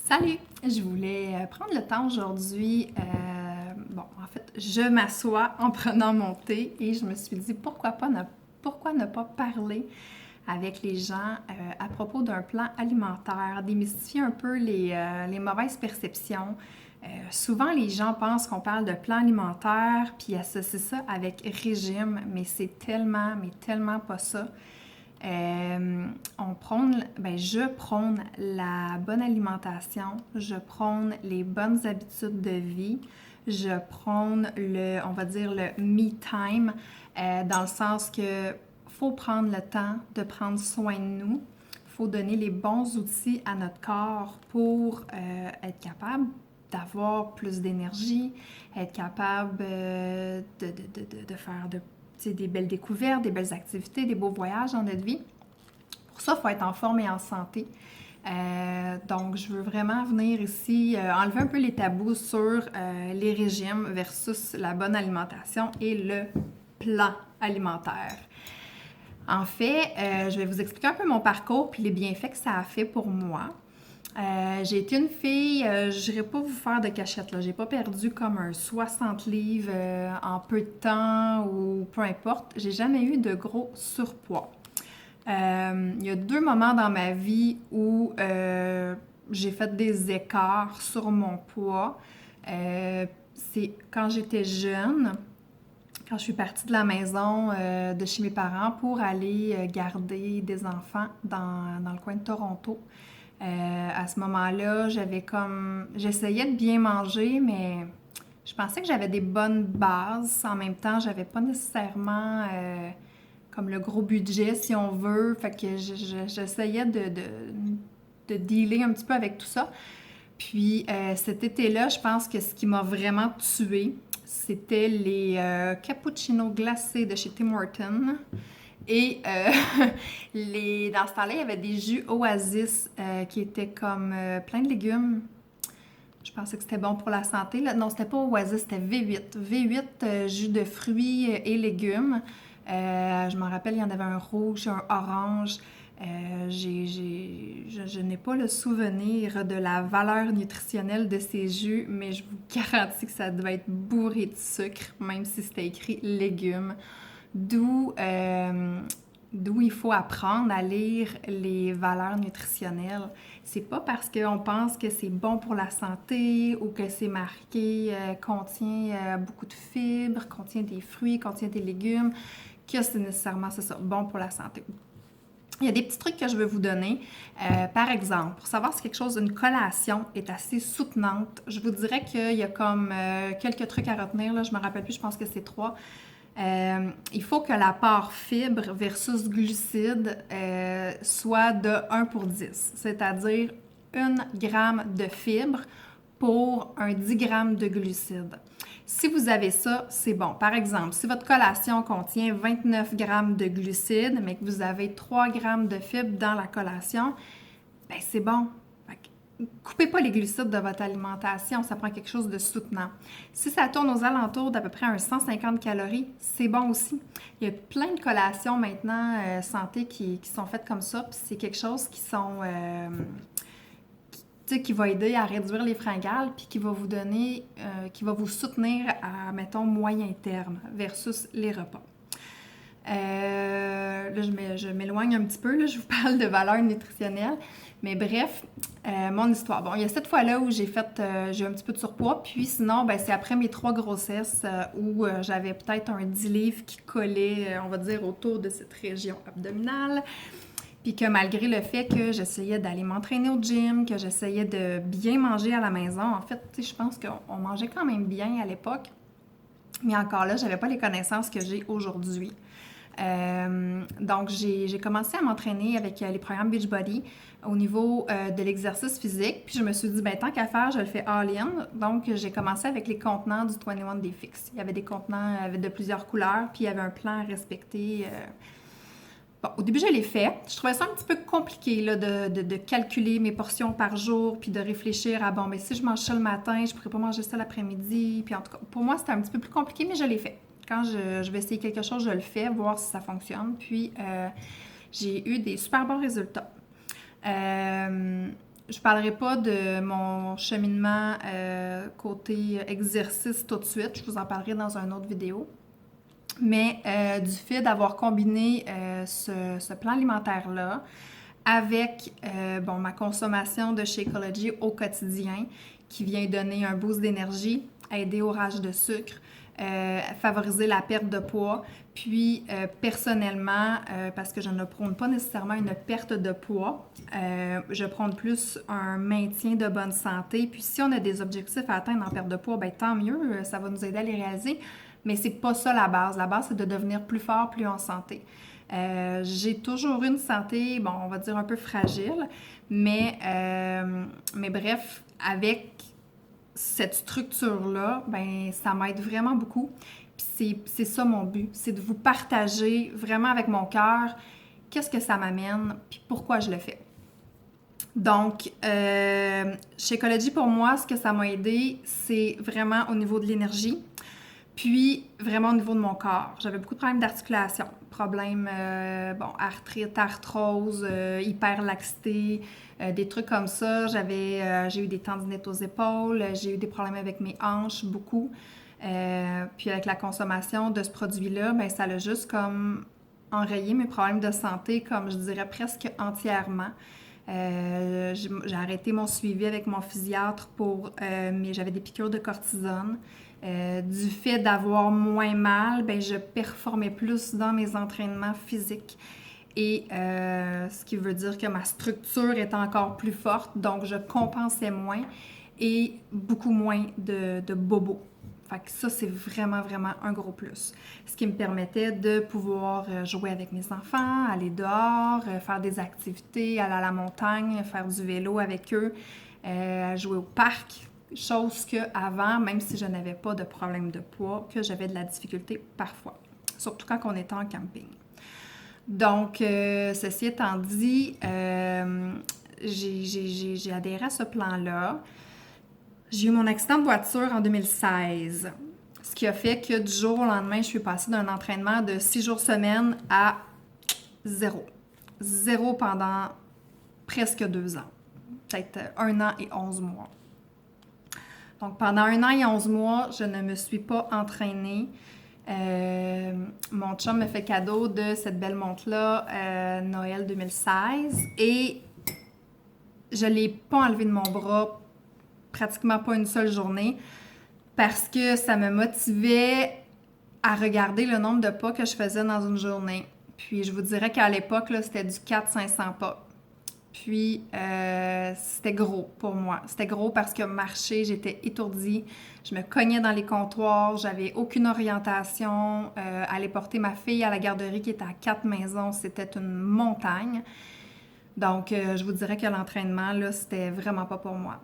Salut! Je voulais prendre le temps aujourd'hui. En fait, je m'assois en prenant mon thé et je me suis dit pourquoi ne pas parler avec les gens à propos d'un plan alimentaire, démystifier un peu les mauvaises perceptions. Souvent, les gens pensent qu'on parle de plan alimentaire puis associent ça avec régime, mais c'est tellement, mais tellement pas ça. Je prône la bonne alimentation, je prône les bonnes habitudes de vie, je prône on va dire le me time, dans le sens que faut prendre le temps de prendre soin de nous, faut donner les bons outils à notre corps pour être capable d'avoir plus d'énergie, être capable de faire des belles découvertes, des belles activités, des beaux voyages dans notre vie. Pour ça, il faut être en forme et en santé. Donc, je veux vraiment venir ici enlever un peu les tabous sur les régimes versus la bonne alimentation et le plan alimentaire. En fait, je vais vous expliquer un peu mon parcours puis les bienfaits que ça a fait pour moi. J'ai été une fille, je n'irai pas vous faire de cachette, là. J'ai pas perdu comme un 60 livres en peu de temps ou peu importe. J'ai jamais eu de gros surpoids. Il y a 2 moments dans ma vie où j'ai fait des écarts sur mon poids. C'est quand j'étais jeune, quand je suis partie de la maison de chez mes parents pour aller garder des enfants dans le coin de Toronto. À ce moment-là, j'essayais de bien manger, mais je pensais que j'avais des bonnes bases. En même temps, j'avais pas nécessairement comme le gros budget, si on veut. Fait que j'essayais de dealer un petit peu avec tout ça. Puis cet été-là, je pense que ce qui m'a vraiment tuée, c'était les cappuccinos glacés de chez Tim Hortons. Et dans ce temps-là, il y avait des jus Oasis qui étaient comme plein de légumes. Je pensais que c'était bon pour la santé. Là. Non, c'était pas Oasis, c'était V8. V8, jus de fruits et légumes. Je m'en rappelle, il y en avait un rouge, un orange. Je n'ai pas le souvenir de la valeur nutritionnelle de ces jus, mais je vous garantis que ça devait être bourré de sucre, même si c'était écrit légumes. D'où il faut apprendre à lire les valeurs nutritionnelles. C'est pas parce qu'on pense que c'est bon pour la santé ou que c'est marqué contient beaucoup de fibres, contient des fruits, contient des légumes, que c'est nécessairement, c'est ça, bon pour la santé. Il y a des petits trucs que je veux vous donner. Par exemple, pour savoir si une collation est assez soutenante, je vous dirais qu'il y a comme quelques trucs à retenir. Là, je me rappelle plus, je pense que c'est 3. Il faut que la part fibre versus glucides soit de 1 pour 10, c'est-à-dire 1 gramme de fibres pour un 10 grammes de glucides. Si vous avez ça, c'est bon. Par exemple, si votre collation contient 29 grammes de glucides, mais que vous avez 3 grammes de fibres dans la collation, ben c'est bon. Coupez pas les glucides de votre alimentation, ça prend quelque chose de soutenant. Si ça tourne aux alentours d'à peu près un 150 calories, c'est bon aussi. Il y a plein de collations maintenant santé qui sont faites comme ça, puis c'est quelque chose qui va aider à réduire les fringales, puis qui va vous donner, qui va vous soutenir à, mettons, moyen terme versus les repas. Là, je m'éloigne un petit peu, là, je vous parle de valeurs nutritionnelles. Mais bref, mon histoire. Bon, il y a cette fois-là où j'ai eu un petit peu de surpoids, puis sinon, c'est après mes 3 grossesses où j'avais peut-être un 10 livres qui collait, on va dire, autour de cette région abdominale. Puis que malgré le fait que j'essayais d'aller m'entraîner au gym, que j'essayais de bien manger à la maison, en fait, je pense qu'on mangeait quand même bien à l'époque. Mais encore là, j'avais pas les connaissances que j'ai aujourd'hui. Donc, j'ai commencé à m'entraîner avec les programmes Beachbody au niveau de l'exercice physique. Puis je me suis dit, tant qu'à faire, je le fais all-in. Donc, j'ai commencé avec les contenants du 21 Day Fix. Il y avait des contenants de plusieurs couleurs, puis il y avait un plan à respecter. Bon, au début, je l'ai fait. Je trouvais ça un petit peu compliqué là, de calculer mes portions par jour, puis de réfléchir à, mais si je mange ça le matin, je pourrais pas manger ça l'après-midi. Puis en tout cas, pour moi, c'était un petit peu plus compliqué, mais je l'ai fait. Quand je vais essayer quelque chose, je le fais, voir si ça fonctionne. Puis, j'ai eu des super bons résultats. je parlerai pas de mon cheminement côté exercice tout de suite. Je vous en parlerai dans une autre vidéo. Mais du fait d'avoir combiné ce plan alimentaire-là avec ma consommation de Shakeology au quotidien qui vient donner un boost d'énergie, aider au rage de sucre, favoriser la perte de poids. Puis personnellement, parce que je ne prône pas nécessairement une perte de poids, je prône plus un maintien de bonne santé. Puis si on a des objectifs à atteindre en perte de poids, ben tant mieux, ça va nous aider à les réaliser. Mais c'est pas ça la base. La base, c'est de devenir plus fort, plus en santé. J'ai toujours eu une santé, bon, on va dire un peu fragile, mais bref, avec cette structure-là, ben ça m'aide vraiment beaucoup. Puis c'est ça mon but, c'est de vous partager vraiment avec mon cœur qu'est-ce que ça m'amène, puis pourquoi je le fais. Donc, Shakeology, pour moi, ce que ça m'a aidé, c'est vraiment au niveau de l'énergie, puis vraiment au niveau de mon corps. J'avais beaucoup de problèmes d'articulation, problèmes, arthrite, arthrose, hyperlaxité, des trucs comme ça. J'ai eu des tendinites aux épaules, j'ai eu des problèmes avec mes hanches, beaucoup. Puis avec la consommation de ce produit-là, ben ça a juste comme enrayé mes problèmes de santé, comme je dirais presque entièrement. J'ai arrêté mon suivi avec mon physiatre mais j'avais des piqûres de cortisone. Du fait d'avoir moins mal, ben je performais plus dans mes entraînements physiques. Et ce qui veut dire que ma structure est encore plus forte, donc je compensais moins et beaucoup moins de bobos. Fait que ça, c'est vraiment, vraiment un gros plus. Ce qui me permettait de pouvoir jouer avec mes enfants, aller dehors, faire des activités, aller à la montagne, faire du vélo avec eux, jouer au parc. Chose qu'avant, même si je n'avais pas de problème de poids, que j'avais de la difficulté parfois. Surtout quand on était en camping. Donc, ceci étant dit, j'ai adhéré à ce plan-là. J'ai eu mon accident de voiture en 2016, ce qui a fait que du jour au lendemain, je suis passée d'un entraînement de 6 jours semaine à zéro. Zéro pendant presque 2 ans, peut-être 1 an et 11 mois. Donc, pendant 1 an et 11 mois, je ne me suis pas entraînée. Mon chum me fait cadeau de cette belle montre-là, Noël 2016, et je ne l'ai pas enlevée de mon bras pratiquement pas une seule journée parce que ça me motivait à regarder le nombre de pas que je faisais dans une journée. Puis je vous dirais qu'à l'époque, là, c'était du 400-500 pas. Puis c'était gros pour moi. C'était gros parce que marcher, j'étais étourdie. Je me cognais dans les comptoirs, j'avais aucune orientation. Aller porter ma fille à la garderie qui était à 4 maisons, c'était une montagne. Donc je vous dirais que l'entraînement, là, c'était vraiment pas pour moi.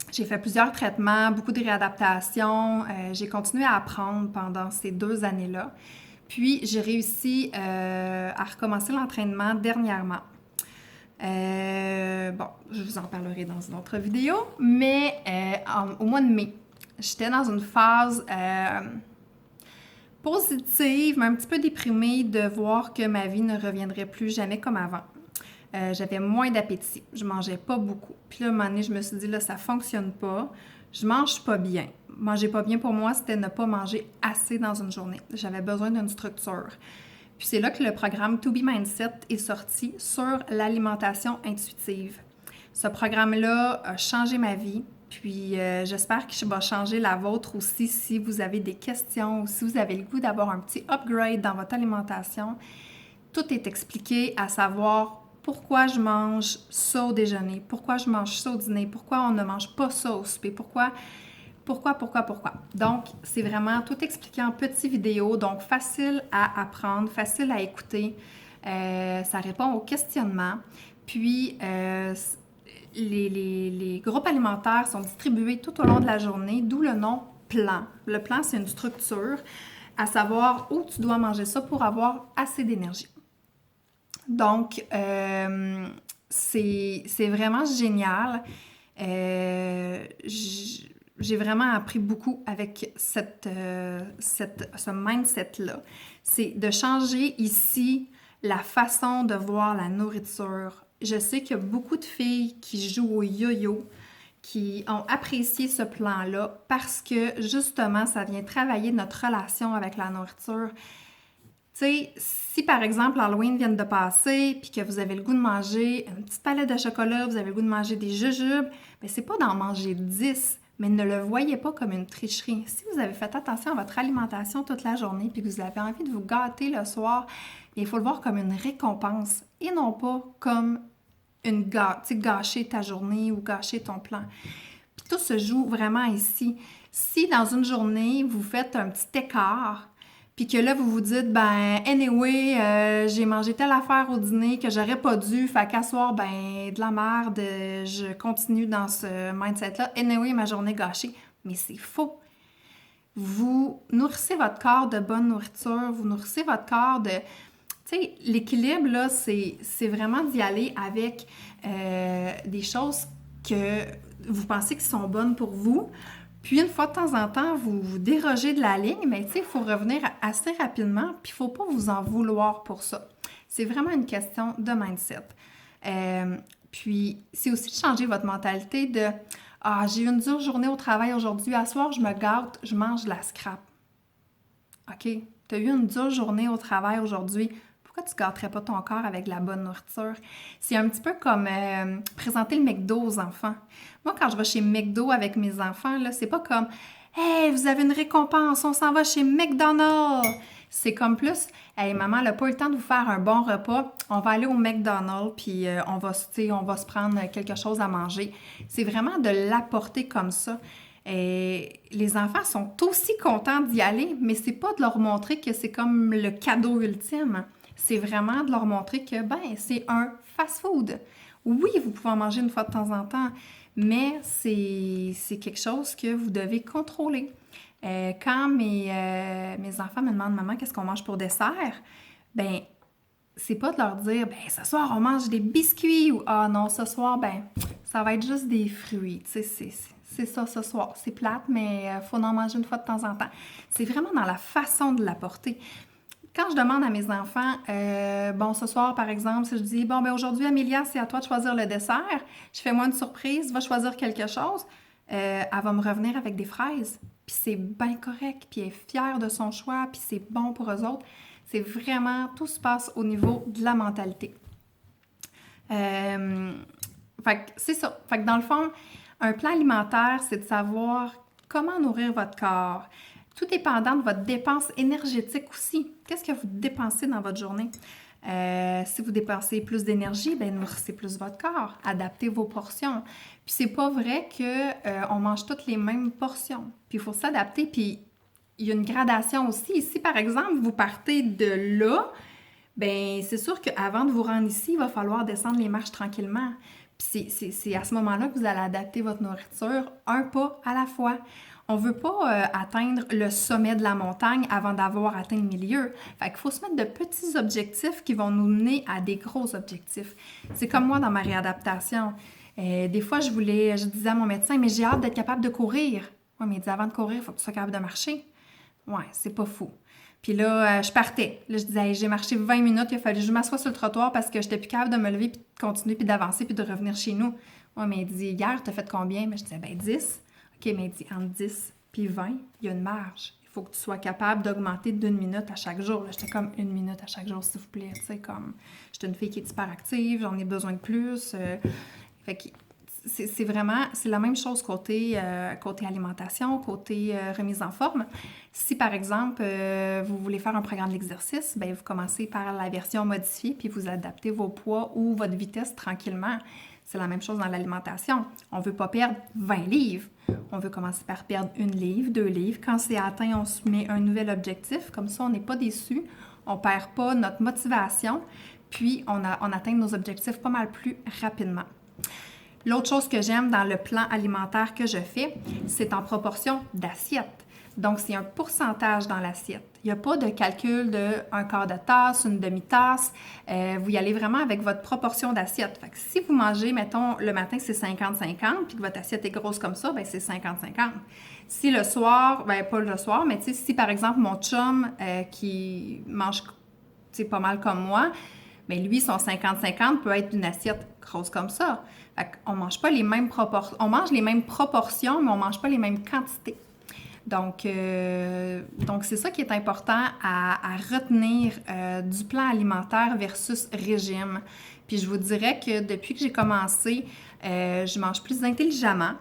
J'ai fait plusieurs traitements, beaucoup de réadaptations. J'ai continué à apprendre pendant ces 2 années-là. Puis, j'ai réussi à recommencer l'entraînement dernièrement. Je vous en parlerai dans une autre vidéo, mais au mois de mai, j'étais dans une phase positive, mais un petit peu déprimée de voir que ma vie ne reviendrait plus jamais comme avant. J'avais moins d'appétit, je mangeais pas beaucoup. Puis là, à un moment donné, je me suis dit, là, ça fonctionne pas, je mange pas bien. Manger pas bien pour moi, c'était ne pas manger assez dans une journée. J'avais besoin d'une structure. Puis c'est là que le programme To Be Mindset est sorti sur l'alimentation intuitive. Ce programme-là a changé ma vie, puis j'espère qu'il va changer la vôtre aussi si vous avez des questions ou si vous avez le goût d'avoir un petit upgrade dans votre alimentation. Tout est expliqué, à savoir pourquoi je mange ça au déjeuner, pourquoi je mange ça au dîner, pourquoi on ne mange pas ça au souper, pourquoi. Donc, c'est vraiment tout expliqué en petites vidéos, donc facile à apprendre, facile à écouter. Ça répond aux questionnements. Puis, les groupes alimentaires sont distribués tout au long de la journée, d'où le nom plan. Le plan, c'est une structure, à savoir où tu dois manger ça pour avoir assez d'énergie. Donc, c'est vraiment génial. J'ai vraiment appris beaucoup avec ce mindset-là. C'est de changer ici la façon de voir la nourriture je sais qu'il y a beaucoup de filles qui jouent au yo-yo, qui ont apprécié ce plan-là parce que justement, ça vient travailler notre relation avec la nourriture. Tu sais, si par exemple Halloween vient de passer puis que vous avez le goût de manger une petite palette de chocolat, vous avez le goût de manger des jujubes, bien c'est pas d'en manger 10, mais ne le voyez pas comme une tricherie. Si vous avez fait attention à votre alimentation toute la journée puis que vous avez envie de vous gâter le soir, bien, il faut le voir comme une récompense et non pas comme gâcher ta journée ou gâcher ton plan. Puis tout se joue vraiment ici. Si dans une journée, vous faites un petit écart, puis que là, vous vous dites, ben, anyway, j'ai mangé telle affaire au dîner que j'aurais pas dû, fait qu'à soir, ben, de la merde, je continue dans ce mindset-là. Anyway, ma journée est gâchée. Mais c'est faux. Vous nourrissez votre corps de bonne nourriture, vous nourrissez votre corps de... Tu sais, l'équilibre, là, c'est vraiment d'y aller avec des choses que vous pensez qui sont bonnes pour vous. Puis, une fois de temps en temps, vous dérogez de la ligne, mais tu sais, il faut revenir assez rapidement, puis il ne faut pas vous en vouloir pour ça. C'est vraiment une question de mindset. Puis, c'est aussi de changer votre mentalité de « Ah, j'ai eu une dure journée au travail aujourd'hui, à soir, je me gâte, je mange de la scrap. » OK, tu as eu une dure journée au travail aujourd'hui, pourquoi tu ne gâterais pas ton corps avec de la bonne nourriture? C'est un petit peu comme présenter le McDo aux enfants. Moi, quand je vais chez McDo avec mes enfants, là, c'est pas comme « Hey, vous avez une récompense, on s'en va chez McDonald's! » C'est comme plus « Hey, maman, elle n'a pas eu le temps de vous faire un bon repas, on va aller au McDonald's, puis on va se prendre quelque chose à manger. » C'est vraiment de l'apporter comme ça. Et les enfants sont aussi contents d'y aller, mais c'est pas de leur montrer que c'est comme le cadeau ultime. C'est vraiment de leur montrer que, ben, c'est un fast-food. Oui, vous pouvez en manger une fois de temps en temps, mais c'est quelque chose que vous devez contrôler. Quand mes enfants me demandent « Maman, qu'est-ce qu'on mange pour dessert? » Ben, c'est pas de leur dire « Ben, ce soir, on mange des biscuits » ou « Ah non, ce soir, ben, ça va être juste des fruits. » Tu sais, c'est ça ce soir. C'est plate, mais il faut en manger une fois de temps en temps. C'est vraiment dans la façon de l'apporter. Quand je demande à mes enfants, bon, ce soir, par exemple, si je dis, bon, ben aujourd'hui, Amélia, c'est à toi de choisir le dessert, je fais moi une surprise, va choisir quelque chose, elle va me revenir avec des fraises, puis c'est bien correct, puis elle est fière de son choix, puis c'est bon pour eux autres. C'est vraiment, tout se passe au niveau de la mentalité. Fait que c'est ça. Fait que dans le fond, un plan alimentaire, c'est de savoir comment nourrir votre corps. Tout dépendant de votre dépense énergétique aussi. Qu'est-ce que vous dépensez dans votre journée? Si vous dépensez plus d'énergie, bien, nourrissez plus votre corps. Adaptez vos portions. Puis c'est pas vrai qu'on mange toutes les mêmes portions. Puis il faut s'adapter. Puis il y a une gradation aussi. Si, par exemple, vous partez de là, bien, c'est sûr qu'avant de vous rendre ici, il va falloir descendre les marches tranquillement. Puis c'est à ce moment-là que vous allez adapter votre nourriture un pas à la fois. On ne veut pas atteindre le sommet de la montagne avant d'avoir atteint le milieu. Fait qu'il faut se mettre de petits objectifs qui vont nous mener à des gros objectifs. C'est comme moi dans ma réadaptation. Des fois, je disais à mon médecin, mais j'ai hâte d'être capable de courir. Oui, mais il dit, avant de courir, il faut que tu sois capable de marcher. Ouais, c'est pas fou. Puis là, je partais. Là, je disais, hey, j'ai marché 20 minutes, il a fallu que je m'assoie sur le trottoir parce que j'étais plus capable de me lever, puis de continuer, puis d'avancer, puis de revenir chez nous. Ouais, mais il dit, hier, t'as fait combien? Mais je disais, ben 10. OK, mais il dit, entre 10 puis 20, il y a une marge. Il faut que tu sois capable d'augmenter d'une minute à chaque jour. Là, j'étais comme une minute à chaque jour, s'il vous plaît. Tu sais, comme, j'étais une fille qui est hyper active, j'en ai besoin de plus. Fait que c'est vraiment, c'est la même chose côté alimentation, côté remise en forme. Si, par exemple, vous voulez faire un programme d'exercice, bien, vous commencez par la version modifiée, puis vous adaptez vos poids ou votre vitesse tranquillement. C'est la même chose dans l'alimentation. On ne veut pas perdre 20 livres. On veut commencer par perdre 1 livre, 2 livres. Quand c'est atteint, on se met un nouvel objectif. Comme ça, on n'est pas déçu. On ne perd pas notre motivation. Puis, on atteint nos objectifs pas mal plus rapidement. L'autre chose que j'aime dans le plan alimentaire que je fais, c'est en proportion d'assiette. Donc, c'est un pourcentage dans l'assiette. Il n'y a pas de calcul de un quart de tasse, une demi-tasse. Vous y allez vraiment avec votre proportion d'assiette. Fait que si vous mangez, mettons, le matin, c'est 50-50, puis que votre assiette est grosse comme ça, bien, c'est 50-50. Si le soir, bien, pas le soir, mais tu sais, si par exemple, mon chum qui mange, pas mal comme moi, Mais lui, son 50-50 peut être une assiette grosse comme ça. Fait qu'on mange pas les mêmes proportions. On mange les mêmes proportions, mais on mange pas les mêmes quantités. Donc c'est ça qui est important à retenir du plan alimentaire versus régime. Puis je vous dirais que depuis que j'ai commencé, je mange plus intelligemment,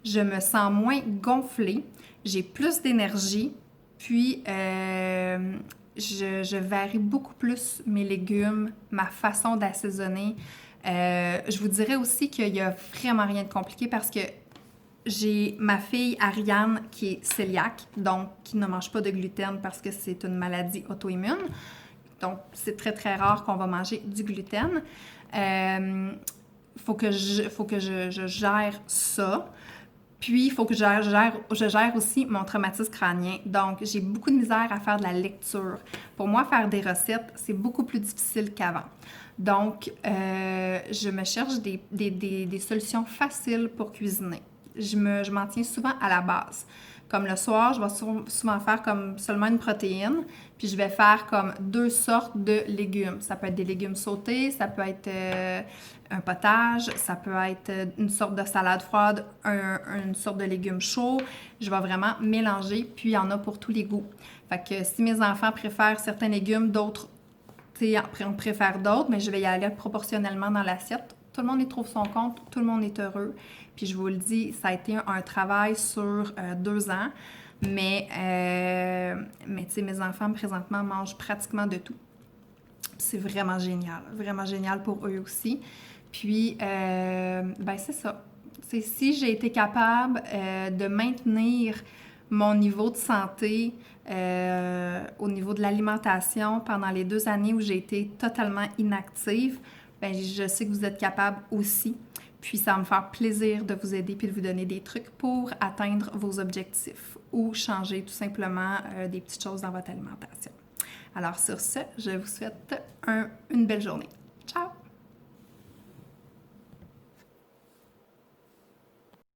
je me sens moins gonflée, j'ai plus d'énergie, puis je varie beaucoup plus mes légumes, ma façon d'assaisonner. Je vous dirais aussi qu'il n'y a vraiment rien de compliqué parce que j'ai ma fille Ariane qui est cœliaque, donc qui ne mange pas de gluten parce que c'est une maladie auto-immune. Donc, c'est très, très rare qu'on va manger du gluten. Faut que je gère ça. Puis, il faut que je gère aussi mon traumatisme crânien. Donc, j'ai beaucoup de misère à faire de la lecture. Pour moi, faire des recettes, c'est beaucoup plus difficile qu'avant. Donc, je me cherche des solutions faciles pour cuisiner. Je m'en tiens souvent à la base. Comme le soir, je vais souvent faire comme seulement une protéine, puis je vais faire comme 2 sortes de légumes. Ça peut être des légumes sautés, ça peut être un potage, ça peut être une sorte de salade froide, une sorte de légumes chauds. Je vais vraiment mélanger, puis il y en a pour tous les goûts. Fait que si mes enfants préfèrent certains légumes, d'autres, on préfère d'autres, mais je vais y aller proportionnellement dans l'assiette. Tout le monde y trouve son compte, tout le monde est heureux. Puis je vous le dis, ça a été un travail sur 2 ans, mais tu sais, mes enfants présentement mangent pratiquement de tout. C'est vraiment génial pour eux aussi. Puis, ben c'est ça. C'est si j'ai été capable de maintenir mon niveau de santé au niveau de l'alimentation pendant les 2 années où j'ai été totalement inactive, ben je sais que vous êtes capable aussi. Puis ça va me faire plaisir de vous aider puis de vous donner des trucs pour atteindre vos objectifs ou changer tout simplement des petites choses dans votre alimentation. Alors sur ce, je vous souhaite une belle journée.